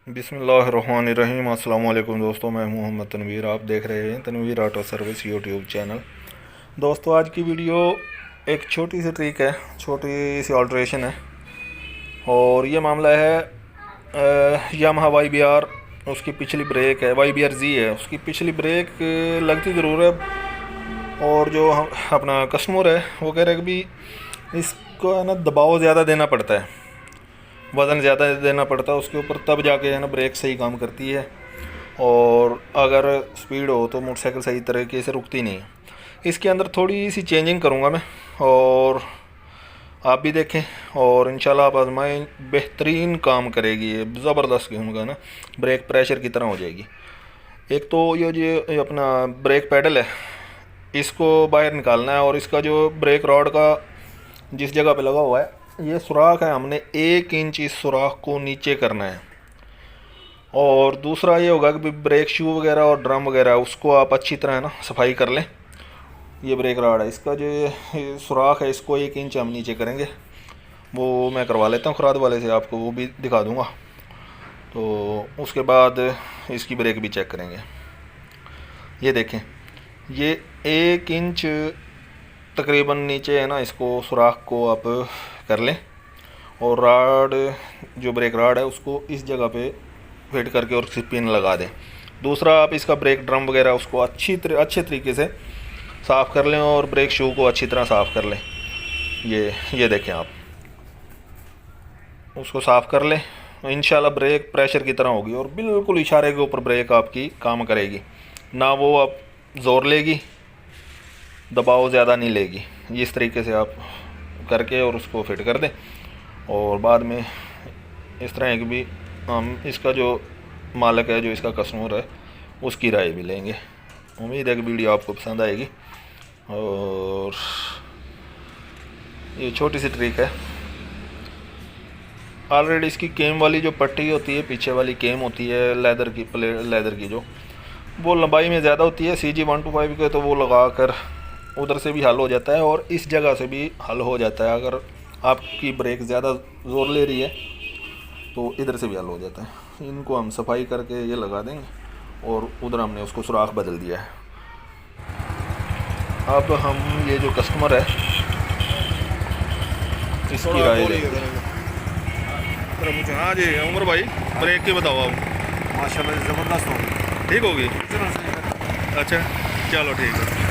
बिस्मिल्लाहिर्रहमानिर्रहीम। अस्सलाम वालेकुम दोस्तों, मैं मोहम्मद तनवीर। आप देख रहे हैं Tanveer auto service YouTube channel. दोस्तों, आज की वीडियो एक छोटी सी ट्रिक है, छोटी सी ऑल्ट्रेशन है। और ये मामला है यामाहा YBR, उसकी पिछली ब्रेक है YBR Z है, उसकी पिछली ब्रेक लगती ज़रूर है। और जो अपना कस्टमर है वो कह रहा है कि भी इसको है ना दबाव ज़्यादा देना पड़ता है, वज़न ज़्यादा देना पड़ता है उसके ऊपर, तब जाके है ना ब्रेक सही काम करती है। और अगर स्पीड हो तो मोटरसाइकिल सही तरीके से रुकती नहीं है। इसके अंदर थोड़ी सी चेंजिंग करूँगा मैं, और आप भी देखें और इंशाल्लाह आप आजमाएं। बेहतरीन काम करेगी ये, ज़बरदस्त कहूँगा ना, ब्रेक प्रेशर की तरह हो जाएगी। एक तो ये अपना ब्रेक पैडल है, इसको बाहर निकालना है। और इसका जो ब्रेक रॉड का जिस जगह पे लगा हुआ है ये सुराख है, हमने 1 इंच इस सुराख को नीचे करना है। और दूसरा ये होगा कि ब्रेक शू वगैरह और ड्रम वगैरह उसको आप अच्छी तरह है ना सफाई कर लें। ये ब्रेक रॉड है, इसका जो सुराख है इसको 1 इंच हम नीचे करेंगे। वो मैं करवा लेता हूँ खराद वाले से, आपको वो भी दिखा दूँगा। तो उसके बाद इसकी ब्रेक भी चेक करेंगे। ये देखें, ये 1 इंच तकरीबन नीचे है ना, इसको सुराख को आप कर लें। और राड जो ब्रेक राड है उसको इस जगह पे फिट करके और पिन लगा दें। दूसरा, आप इसका ब्रेक ड्रम वगैरह उसको अच्छे तरीके से साफ़ कर लें और ब्रेक शू को अच्छी तरह साफ़ कर लें। ये देखें, आप उसको साफ़ कर लें, इंशाल्लाह ब्रेक प्रेशर की तरह होगी और बिल्कुल इशारे के ऊपर ब्रेक आपकी काम करेगी। ना वो आप ज़ोर लेगी, दबाव ज़्यादा नहीं लेगी। इस तरीके से आप करके और उसको फिट कर दें। और बाद में इस तरह है कि भी हम इसका जो मालिक है, जो इसका कस्टमर है, उसकी राय भी लेंगे। उम्मीद है कि वीडियो आपको पसंद आएगी। और ये छोटी सी ट्रिक है। ऑलरेडी इसकी केम वाली जो पट्टी होती है, पीछे वाली केम होती है लेदर की जो, वो लंबाई में ज़्यादा होती है CG 125 के, तो वो लगा कर उधर से भी हल हो जाता है और इस जगह से भी हल हो जाता है। अगर आपकी ब्रेक ज़्यादा ज़ोर ले रही है तो इधर से भी हल हो जाता है। इनको हम सफाई करके ये लगा देंगे और उधर हमने उसको सुराख बदल दिया है। अब हम ये जो कस्टमर है इसकी राय लेंगे। मुझे हाँ जी उमर भाई, ब्रेक की बताओ आप। माशाल्लाह ज़बरदस्त होगी, ठीक होगी? अच्छा चलो ठीक है।